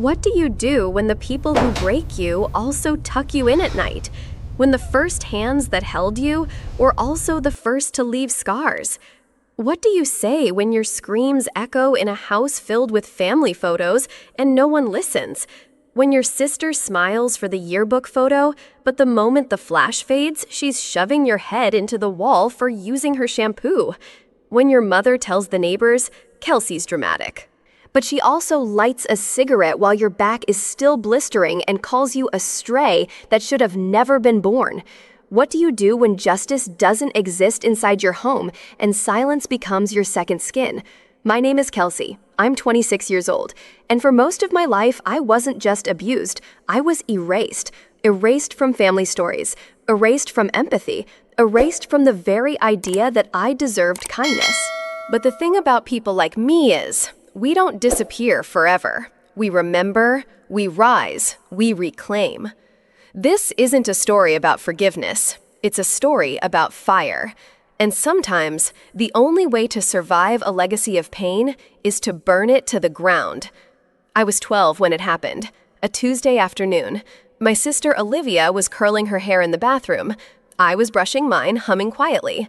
What do you do when the people who break you also tuck you in at night? When the first hands that held you were also the first to leave scars? What do you say when your screams echo in a house filled with family photos and no one listens? When your sister smiles for the yearbook photo, but the moment the flash fades, she's shoving your head into the wall for using her shampoo? When your mother tells the neighbors, "Kelsey's dramatic," but she also lights a cigarette while your back is still blistering and calls you a stray that should have never been born? What do you do when justice doesn't exist inside your home and silence becomes your second skin? My name is Kelsey. I'm 26 years old, and for most of my life, I wasn't just abused, I was erased. Erased from family stories, erased from empathy, erased from the very idea that I deserved kindness. But the thing about people like me is, we don't disappear forever. We remember, we rise, we reclaim. This isn't a story about forgiveness. It's a story about fire. And sometimes, the only way to survive a legacy of pain is to burn it to the ground. I was 12 when it happened, a Tuesday afternoon. My sister Olivia was curling her hair in the bathroom. I was brushing mine, humming quietly.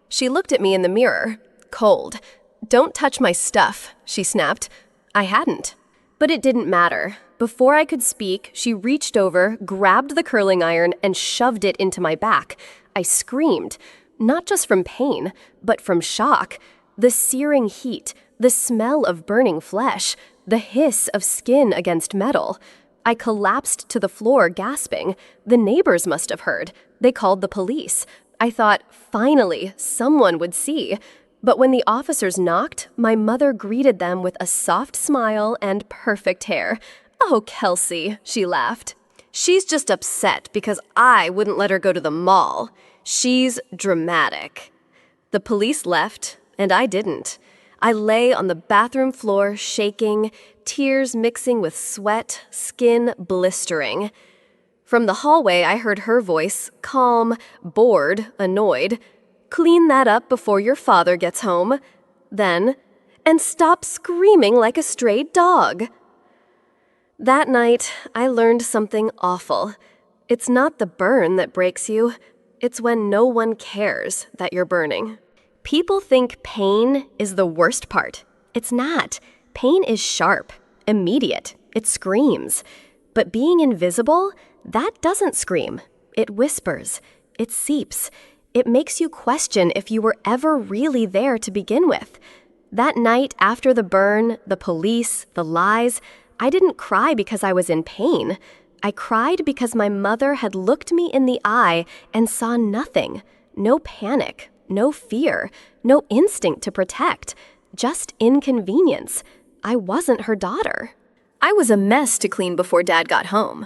She looked at me in the mirror, cold. "Don't touch my stuff," she snapped. I hadn't. But it didn't matter. Before I could speak, she reached over, grabbed the curling iron, and shoved it into my back. I screamed, not just from pain, but from shock. The searing heat, the smell of burning flesh, the hiss of skin against metal. I collapsed to the floor, gasping. The neighbors must have heard. They called the police. I thought, finally, someone would see. But when the officers knocked, my mother greeted them with a soft smile and perfect hair. "Oh, Kelsey," she laughed. "She's just upset because I wouldn't let her go to the mall. She's dramatic." The police left, and I didn't. I lay on the bathroom floor, shaking, tears mixing with sweat, skin blistering. From the hallway, I heard her voice, calm, bored, annoyed. "Clean that up before your father gets home." Then, "And stop screaming like a stray dog." That night, I learned something awful. It's not the burn that breaks you. It's when no one cares that you're burning. People think pain is the worst part. It's not. Pain is sharp, immediate. It screams. But being invisible, that doesn't scream. It whispers. It seeps. It makes you question if you were ever really there to begin with. That night after the burn, the police, the lies, I didn't cry because I was in pain. I cried because my mother had looked me in the eye and saw nothing. No panic, no fear, no instinct to protect, just inconvenience. I wasn't her daughter. I was a mess to clean before Dad got home.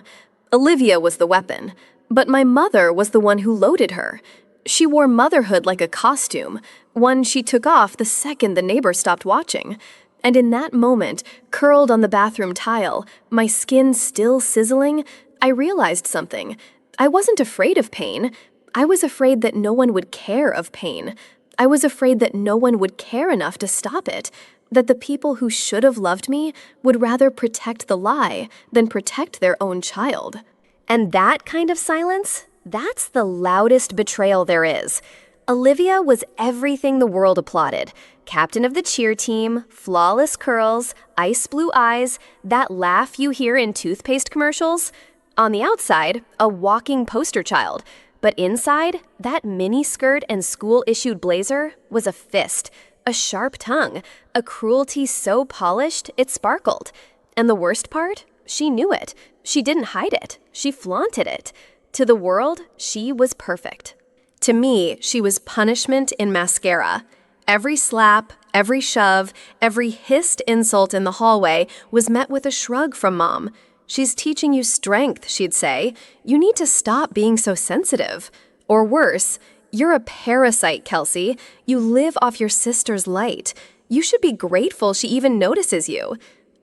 Olivia was the weapon, but my mother was the one who loaded her. She wore motherhood like a costume, one she took off the second the neighbor stopped watching. And in that moment, curled on the bathroom tile, my skin still sizzling, I realized something. I wasn't afraid of pain. I was afraid that no one would care of pain. I was afraid that no one would care enough to stop it, that the people who should have loved me would rather protect the lie than protect their own child. And that kind of silence, that's the loudest betrayal there is. Olivia was everything the world applauded. Captain of the cheer team, flawless curls, ice blue eyes, that laugh you hear in toothpaste commercials. On the outside, a walking poster child. But inside, that mini skirt and school-issued blazer was a fist, a sharp tongue, a cruelty so polished it sparkled. And the worst part? She knew it. She didn't hide it. She flaunted it. To the world, she was perfect. To me, she was punishment in mascara. Every slap, every shove, every hissed insult in the hallway was met with a shrug from Mom. "She's teaching you strength," she'd say. "You need to stop being so sensitive." Or worse, "You're a parasite, Kelsey. You live off your sister's light. You should be grateful she even notices you."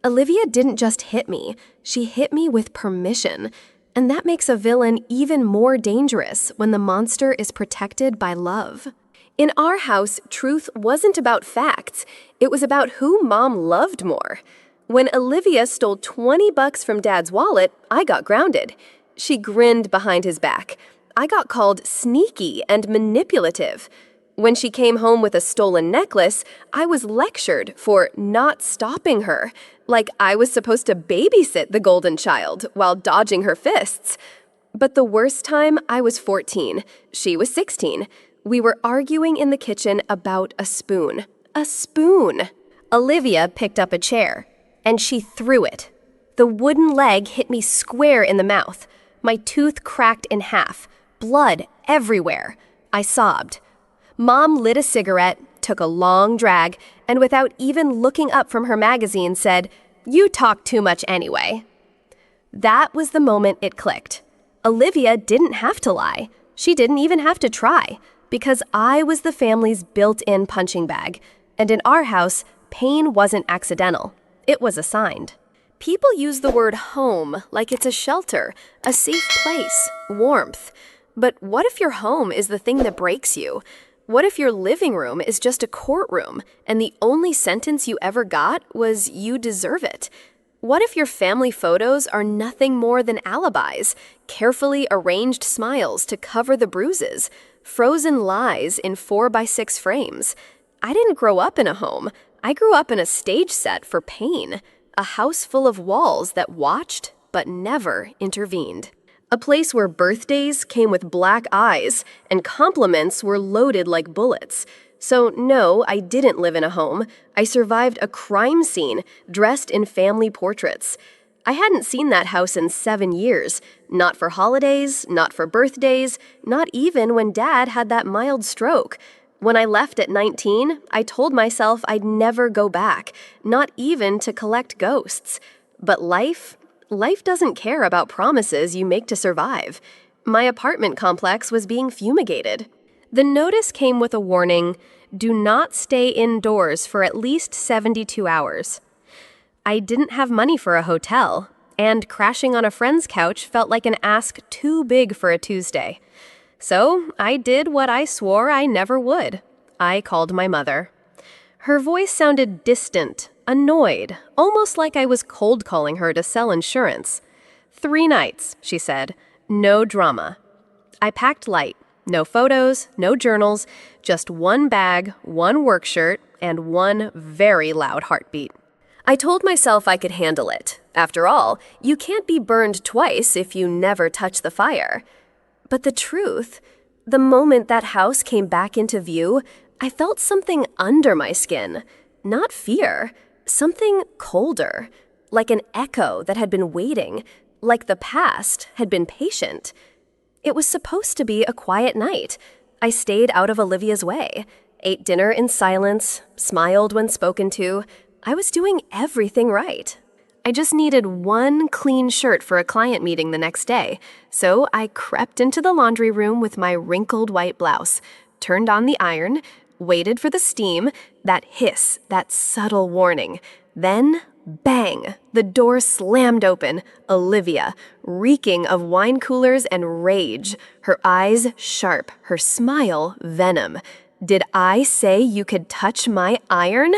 Olivia didn't just hit me. She hit me with permission. And that makes a villain even more dangerous when the monster is protected by love. In our house, truth wasn't about facts. It was about who Mom loved more. When Olivia stole $20 from Dad's wallet, I got grounded. She grinned behind his back. I got called sneaky and manipulative. When she came home with a stolen necklace, I was lectured for not stopping her, like I was supposed to babysit the golden child while dodging her fists. But the worst time, I was 14. She was 16. We were arguing in the kitchen about a spoon. A spoon! Olivia picked up a chair, and she threw it. The wooden leg hit me square in the mouth. My tooth cracked in half. Blood everywhere. I sobbed. Mom lit a cigarette, took a long drag, and without even looking up from her magazine said, "You talk too much anyway." That was the moment it clicked. Olivia didn't have to lie. She didn't even have to try, because I was the family's built-in punching bag, and in our house, pain wasn't accidental. It was assigned. People use the word home like it's a shelter, a safe place, warmth. But what if your home is the thing that breaks you? What if your living room is just a courtroom, and the only sentence you ever got was "you deserve it"? What if your family photos are nothing more than alibis, carefully arranged smiles to cover the bruises, frozen lies in 4x6 frames? I didn't grow up in a home. I grew up in a stage set for pain, a house full of walls that watched but never intervened. A place where birthdays came with black eyes and compliments were loaded like bullets. So no, I didn't live in a home. I survived a crime scene dressed in family portraits. I hadn't seen that house in 7 years. Not for holidays, not for birthdays, not even when Dad had that mild stroke. When I left at 19, I told myself I'd never go back, not even to collect ghosts. But life doesn't care about promises you make to survive. My apartment complex was being fumigated. The notice came with a warning: do not stay indoors for at least 72 hours. I didn't have money for a hotel, and crashing on a friend's couch felt like an ask too big for a Tuesday. So I did what I swore I never would. I called my mother. Her voice sounded distant, annoyed, almost like I was cold calling her to sell insurance. 3 nights, she said. No drama. I packed light. No photos, no journals, just 1 bag, 1 work shirt, and 1 very loud heartbeat. I told myself I could handle it. After all, you can't be burned twice if you never touch the fire. But the truth, the moment that house came back into view, I felt something under my skin. Not fear, something colder, like an echo that had been waiting, like the past had been patient. It was supposed to be a quiet night. I stayed out of Olivia's way, ate dinner in silence, smiled when spoken to. I was doing everything right. I just needed 1 clean shirt for a client meeting the next day, so I crept into the laundry room with my wrinkled white blouse, turned on the iron, waited for the steam, that hiss, that subtle warning. Then, bang, the door slammed open. Olivia, reeking of wine coolers and rage, her eyes sharp, her smile venom. Did I say you could touch my iron?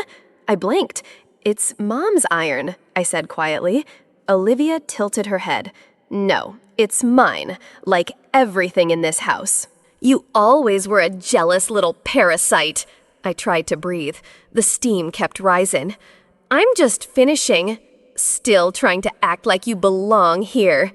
I blinked. It's Mom's iron, I said quietly. Olivia tilted her head. No, it's mine, like everything in this house. You always were a jealous little parasite. I tried to breathe. The steam kept rising. I'm just finishing. Still trying to act like you belong here.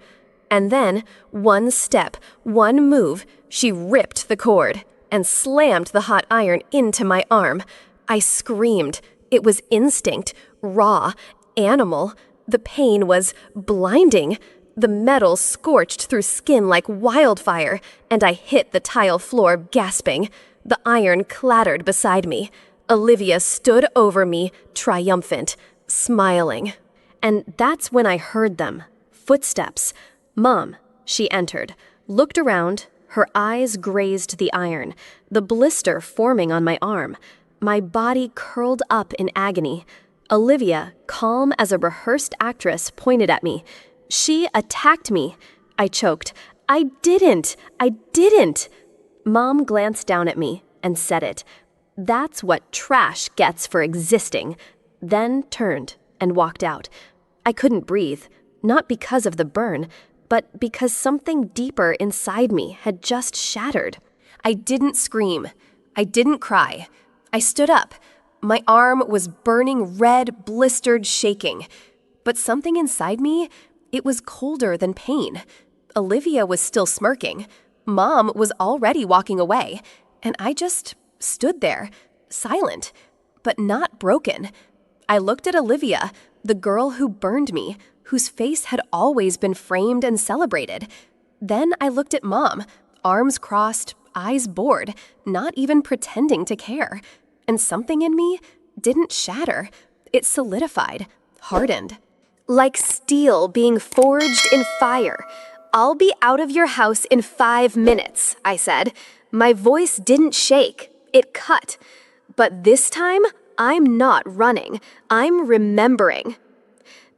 And then, 1 step, 1 move, she ripped the cord and slammed the hot iron into my arm. I screamed. It was instinct, raw, animal. The pain was blinding. The metal scorched through skin like wildfire, and I hit the tile floor, gasping. The iron clattered beside me. Olivia stood over me, triumphant, smiling. And that's when I heard them. Footsteps. Mom. She entered, looked around. Her eyes grazed the iron, the blister forming on my arm. My body curled up in agony. Olivia, calm as a rehearsed actress, pointed at me. She attacked me. I choked. I didn't. Mom glanced down at me and said it. That's what trash gets for existing. Then turned and walked out. I couldn't breathe, not because of the burn, but because something deeper inside me had just shattered. I didn't scream. I didn't cry. I stood up. My arm was burning red, blistered, shaking. But something inside me, it was colder than pain. Olivia was still smirking. Mom was already walking away. And I just stood there, silent, but not broken. I looked at Olivia, the girl who burned me, whose face had always been framed and celebrated. Then I looked at Mom, arms crossed, eyes bored, not even pretending to care. And something in me didn't shatter. It solidified, hardened. Like steel being forged in fire. "I'll be out of your house in 5 minutes," I said. My voice didn't shake. It cut. But this time, I'm not running. I'm remembering.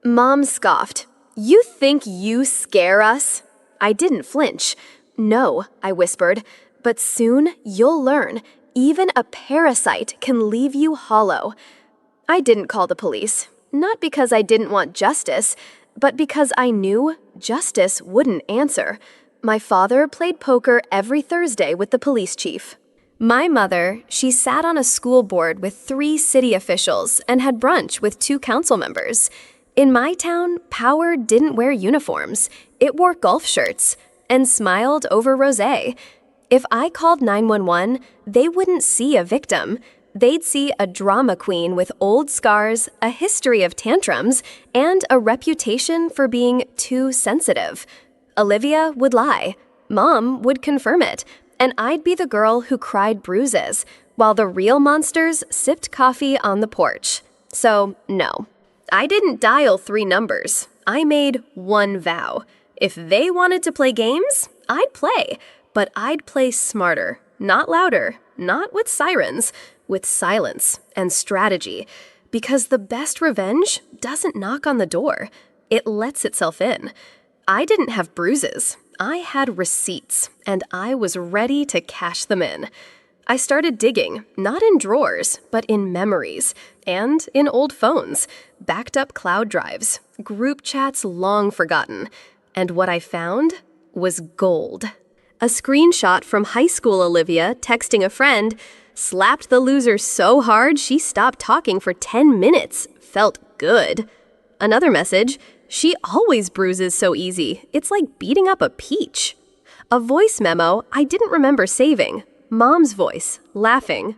Mom scoffed. "You think you scare us?" I didn't flinch. "No," I whispered. "But soon you'll learn. Even a parasite can leave you hollow." I didn't call the police. Not because I didn't want justice, but because I knew justice wouldn't answer. My father played poker every Thursday with the police chief. My mother, she sat on a school board with 3 city officials and had brunch with 2 council members. In my town, power didn't wear uniforms. It wore golf shirts and smiled over rosé. If I called 911, they wouldn't see a victim. They'd see a drama queen with old scars, a history of tantrums, and a reputation for being too sensitive. Olivia would lie. Mom would confirm it. And I'd be the girl who cried bruises, while the real monsters sipped coffee on the porch. So, no. I didn't dial 3 numbers. I made 1 vow. If they wanted to play games, I'd play. But I'd play smarter, not louder, not with sirens, with silence and strategy. Because the best revenge doesn't knock on the door. It lets itself in. I didn't have bruises. I had receipts, and I was ready to cash them in. I started digging, not in drawers, but in memories, and in old phones, backed up cloud drives, group chats long forgotten. And what I found was gold. A screenshot from high school Olivia texting a friend, slapped the loser so hard she stopped talking for 10 minutes. Felt good. Another message, she always bruises so easy. It's like beating up a peach. A voice memo I didn't remember saving. Mom's voice, laughing.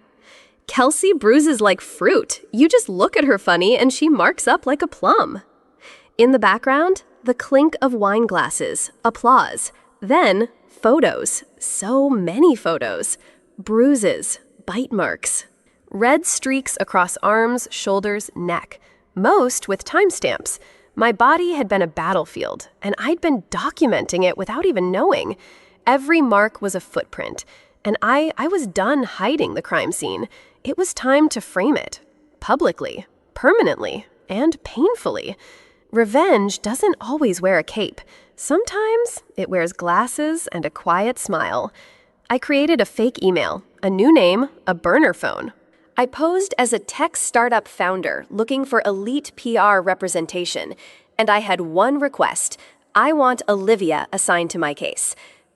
Kelsey bruises like fruit. You just look at her funny and she marks up like a plum. In the background, the clink of wine glasses, applause. Then, photos. So many photos. Bruises, bite marks. Red streaks across arms, shoulders, neck. Most with timestamps. My body had been a battlefield, and I'd been documenting it without even knowing. Every mark was a footprint, and I was done hiding the crime scene. It was time to frame it. Publicly, permanently, and painfully. Revenge doesn't always wear a cape. Sometimes it wears glasses and a quiet smile. I created a fake email, a new name, a burner phone. I posed as a tech startup founder looking for elite PR representation, and I had one request. I want Olivia assigned to my case.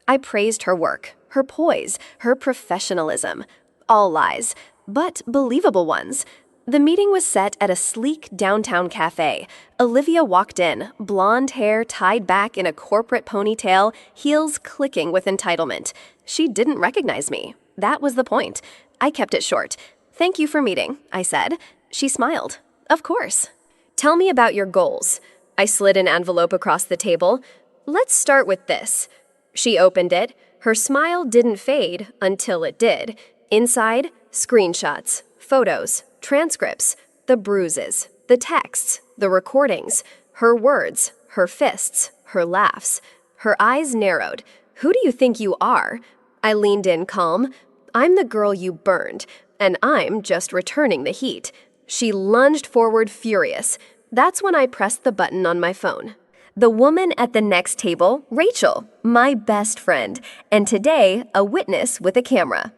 I praised her work, her poise, her professionalism. All lies, but believable ones. The meeting was set at a sleek downtown cafe. Olivia walked in, blonde hair tied back in a corporate ponytail, heels clicking with entitlement. She didn't recognize me. That was the point. I kept it short. "Thank you for meeting," I said. She smiled. "Of course." "Tell me about your goals." I slid an envelope across the table. "Let's start with this." She opened it. Her smile didn't fade until it did. Inside, screenshots, photos, transcripts, the bruises, the texts, the recordings, her words, her fists, her laughs. Her eyes narrowed. "Who do you think you are?" I leaned in calm. "I'm the girl you burned, and I'm just returning the heat." She lunged forward furious. That's when I pressed the button on my phone. The woman at the next table, Rachel, my best friend, and today, a witness with a camera.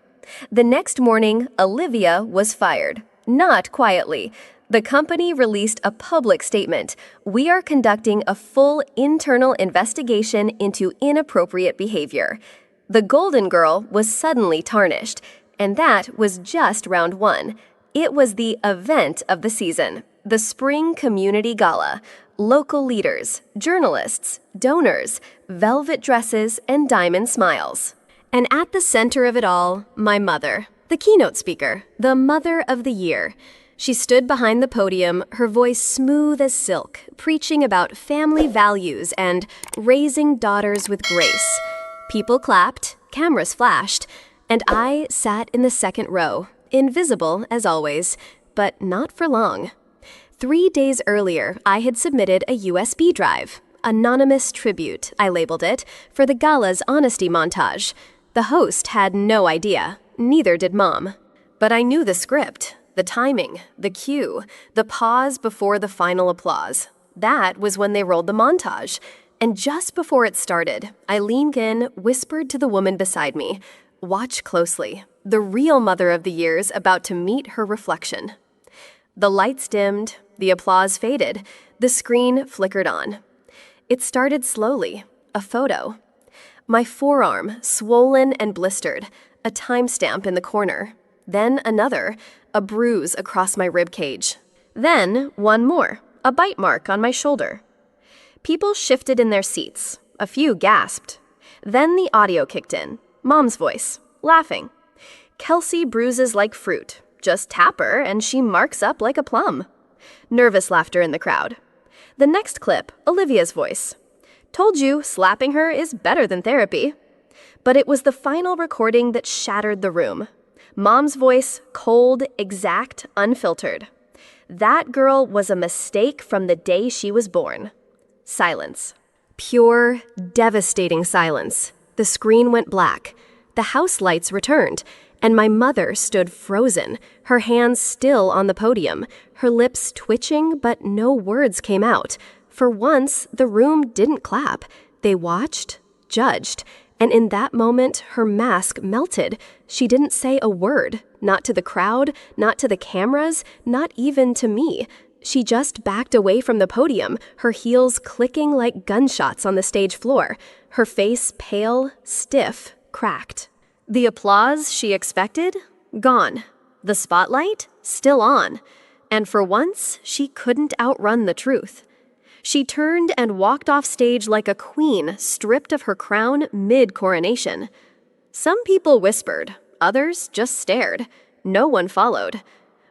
The next morning, Olivia was fired. Not quietly. The company released a public statement. We are conducting a full internal investigation into inappropriate behavior. The Golden Girl was suddenly tarnished, and that was just round one. It was the event of the season, the Spring Community Gala. Local leaders, journalists, donors, velvet dresses, and diamond smiles. And at the center of it all, my mother, the keynote speaker, the mother of the year. She stood behind the podium, her voice smooth as silk, preaching about family values and raising daughters with grace. People clapped, cameras flashed, and I sat in the second row, invisible as always, but not for long. 3 days earlier, I had submitted a USB drive, anonymous tribute, I labeled it, for the gala's honesty montage. The host had no idea, neither did Mom. But I knew the script, the timing, the cue, the pause before the final applause. That was when they rolled the montage. And just before it started, I leaned in, whispered to the woman beside me, "Watch closely. The real mother of the year's about to meet her reflection." The lights dimmed, the applause faded, the screen flickered on. It started slowly, a photo. My forearm, swollen and blistered, a timestamp in the corner. Then another, a bruise across my rib cage. Then one more, a bite mark on my shoulder. People shifted in their seats. A few gasped. Then the audio kicked in. Mom's voice, laughing. "Kelsey bruises like fruit. Just tap her and she marks up like a plum." Nervous laughter in the crowd. The next clip, Olivia's voice. "Told you, slapping her is better than therapy." But it was the final recording that shattered the room. Mom's voice, cold, exact, unfiltered. That girl was a mistake from the day she was born. Silence. Pure, devastating silence. The screen went black. The house lights returned, and my mother stood frozen, her hands still on the podium, her lips twitching, but no words came out. For once, the room didn't clap. They watched, judged, and in that moment, her mask melted. She didn't say a word, not to the crowd, not to the cameras, not even to me. She just backed away from the podium, her heels clicking like gunshots on the stage floor, her face pale, stiff, cracked. The applause she expected? Gone. The spotlight? Still on. And for once, she couldn't outrun the truth. She turned and walked off stage like a queen stripped of her crown mid-coronation. Some people whispered, others just stared. No one followed.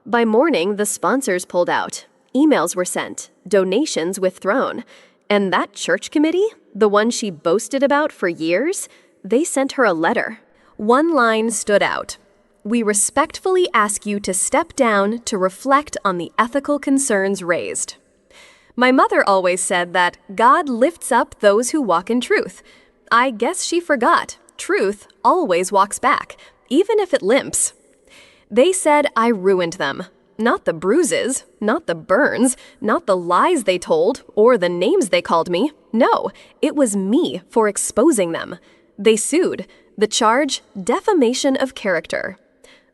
By morning, the sponsors pulled out. Emails were sent, donations withdrawn. And that church committee, the one she boasted about for years, they sent her a letter. One line stood out. "We respectfully ask you to step down to reflect on the ethical concerns raised." My mother always said that God lifts up those who walk in truth. I guess she forgot. Truth always walks back, even if it limps. They said I ruined them. Not the bruises, not the burns, not the lies they told, or the names they called me. No, it was me for exposing them. They sued. The charge, defamation of character.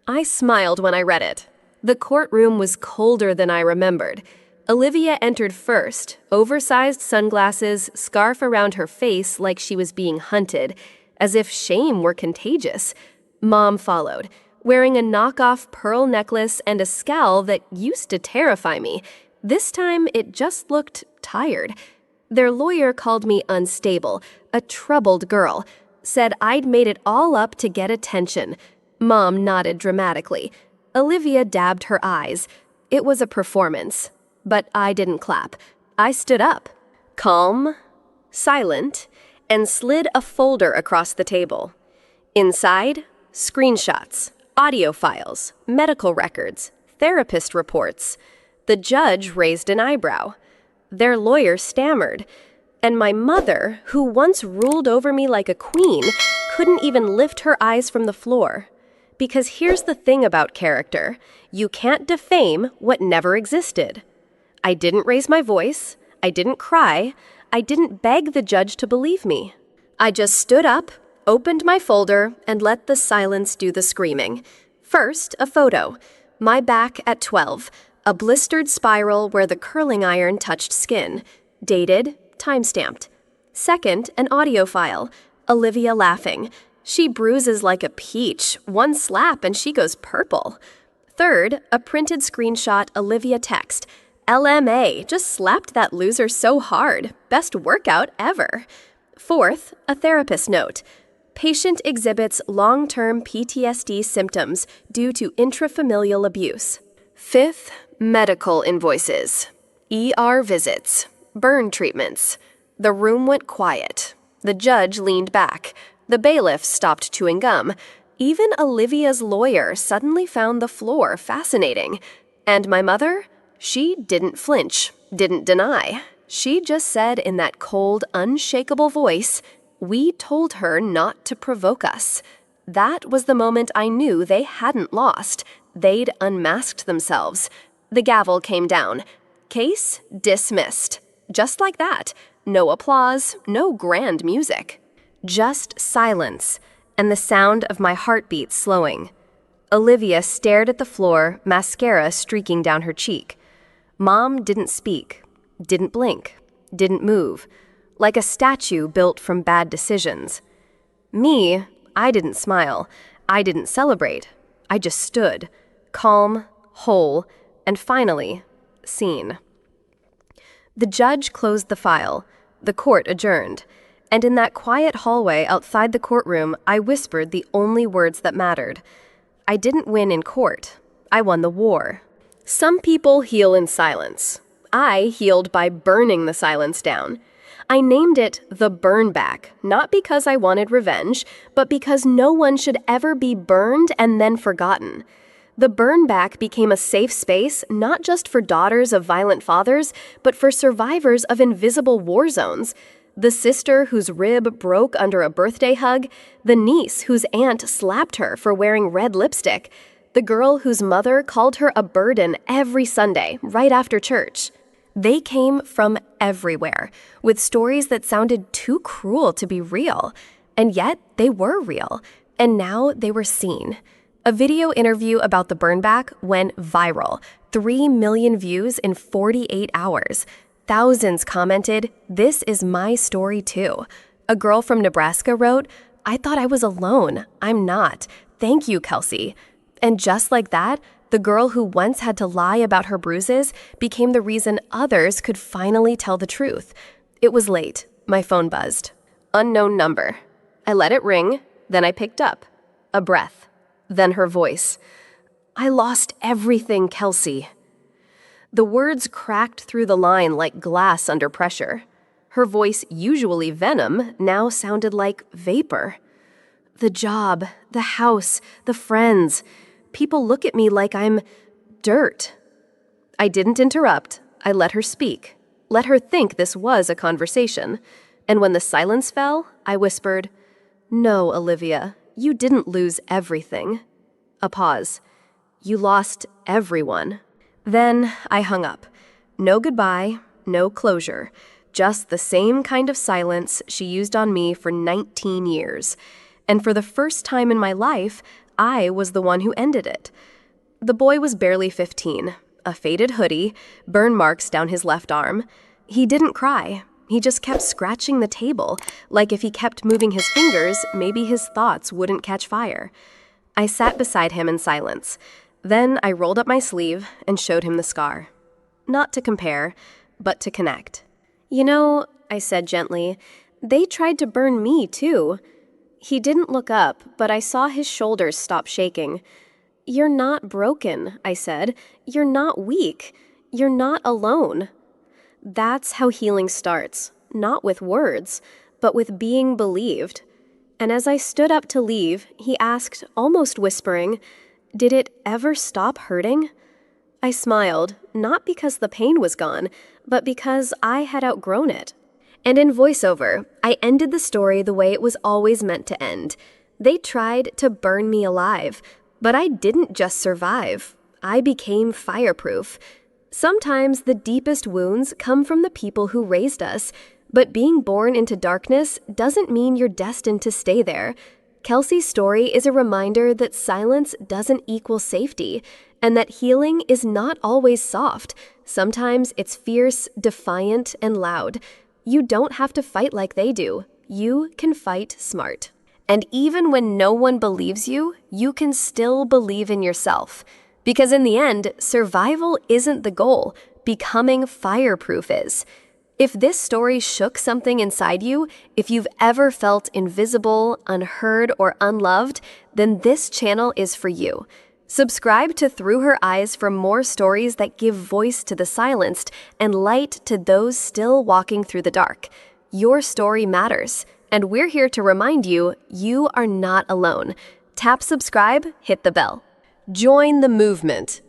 I smiled when I read it. The courtroom was colder than I remembered. Olivia entered first, oversized sunglasses, scarf around her face like she was being hunted, as if shame were contagious. Mom followed, wearing a knockoff pearl necklace and a scowl that used to terrify me. This time, it just looked tired. Their lawyer called me unstable, a troubled girl, said I'd made it all up to get attention. Mom nodded dramatically. Olivia dabbed her eyes. It was a performance. But I didn't clap. I stood up, calm, silent, and slid a folder across the table. Inside, screenshots, audio files, medical records, therapist reports. The judge raised an eyebrow. Their lawyer stammered. And my mother, who once ruled over me like a queen, couldn't even lift her eyes from the floor. Because here's the thing about character. You can't defame what never existed. I didn't raise my voice. I didn't cry. I didn't beg the judge to believe me. I just stood up, opened my folder, and let the silence do the screaming. First, a photo. My back at 12. A blistered spiral where the curling iron touched skin. Dated, timestamped. Second, an audio file. Olivia laughing. She bruises like a peach. One slap and she goes purple. Third, a printed screenshot Olivia text. LMA, just slapped that loser so hard. Best workout ever. Fourth, a therapist note. Patient exhibits long-term PTSD symptoms due to intrafamilial abuse. Fifth, medical invoices. ER visits. Burn treatments. The room went quiet. The judge leaned back. The bailiff stopped chewing gum. Even Olivia's lawyer suddenly found the floor fascinating. And my mother? She didn't flinch, didn't deny. She just said in that cold, unshakable voice, "We told her not to provoke us." That was the moment I knew they hadn't lost. They'd unmasked themselves. The gavel came down. Case dismissed. Just like that. No applause, no grand music. Just silence, and the sound of my heartbeat slowing. Olivia stared at the floor, mascara streaking down her cheek. Mom didn't speak, didn't blink, didn't move, like a statue built from bad decisions. Me, I didn't smile, I didn't celebrate. I just stood, calm, whole, and finally, seen. The judge closed the file. The court adjourned. And in that quiet hallway outside the courtroom, I whispered the only words that mattered. I didn't win in court. I won the war. Some people heal in silence. I healed by burning the silence down. I named it the burn back, not because I wanted revenge, but because no one should ever be burned and then forgotten. The burn back became a safe space not just for daughters of violent fathers, but for survivors of invisible war zones. The sister whose rib broke under a birthday hug, the niece whose aunt slapped her for wearing red lipstick, the girl whose mother called her a burden every Sunday, right after church. They came from everywhere, with stories that sounded too cruel to be real. And yet, they were real. And now they were seen. A video interview about the burnback went viral. 3 million views in 48 hours. Thousands commented, "This is my story too." A girl from Nebraska wrote, "I thought I was alone. I'm not. Thank you, Kelsey." And just like that, the girl who once had to lie about her bruises became the reason others could finally tell the truth. It was late. My phone buzzed. Unknown number. I let it ring, then I picked up. A breath. Then her voice. "I lost everything, Kelsey." The words cracked through the line like glass under pressure. Her voice, usually venom, now sounded like vapor. The job, the house, the friends. People look at me like I'm dirt. I didn't interrupt. I let her speak. Let her think this was a conversation. And when the silence fell, I whispered, "No, Olivia, you didn't lose everything." A pause. "You lost everyone." Then I hung up. No goodbye, no closure. Just the same kind of silence she used on me for 19 years. And for the first time in my life, I was the one who ended it. The boy was barely 15, a faded hoodie, burn marks down his left arm. He didn't cry. He just kept scratching the table, like if he kept moving his fingers, maybe his thoughts wouldn't catch fire. I sat beside him in silence. Then I rolled up my sleeve and showed him the scar. Not to compare, but to connect. "You know," I said gently, "they tried to burn me too." He didn't look up, but I saw his shoulders stop shaking. "You're not broken," I said. "You're not weak. You're not alone." That's how healing starts, not with words, but with being believed. And as I stood up to leave, he asked, almost whispering, "Did it ever stop hurting?" I smiled, not because the pain was gone, but because I had outgrown it. And in voiceover, I ended the story the way it was always meant to end. They tried to burn me alive, but I didn't just survive. I became fireproof. Sometimes the deepest wounds come from the people who raised us, but being born into darkness doesn't mean you're destined to stay there. Kelsey's story is a reminder that silence doesn't equal safety, and that healing is not always soft. Sometimes it's fierce, defiant, and loud. You don't have to fight like they do. You can fight smart. And even when no one believes you, you can still believe in yourself. Because in the end, survival isn't the goal, becoming fireproof is. If this story shook something inside you, if you've ever felt invisible, unheard, or unloved, then this channel is for you. Subscribe to Through Her Eyes for more stories that give voice to the silenced and light to those still walking through the dark. Your story matters, and we're here to remind you, you are not alone. Tap subscribe, hit the bell. Join the movement.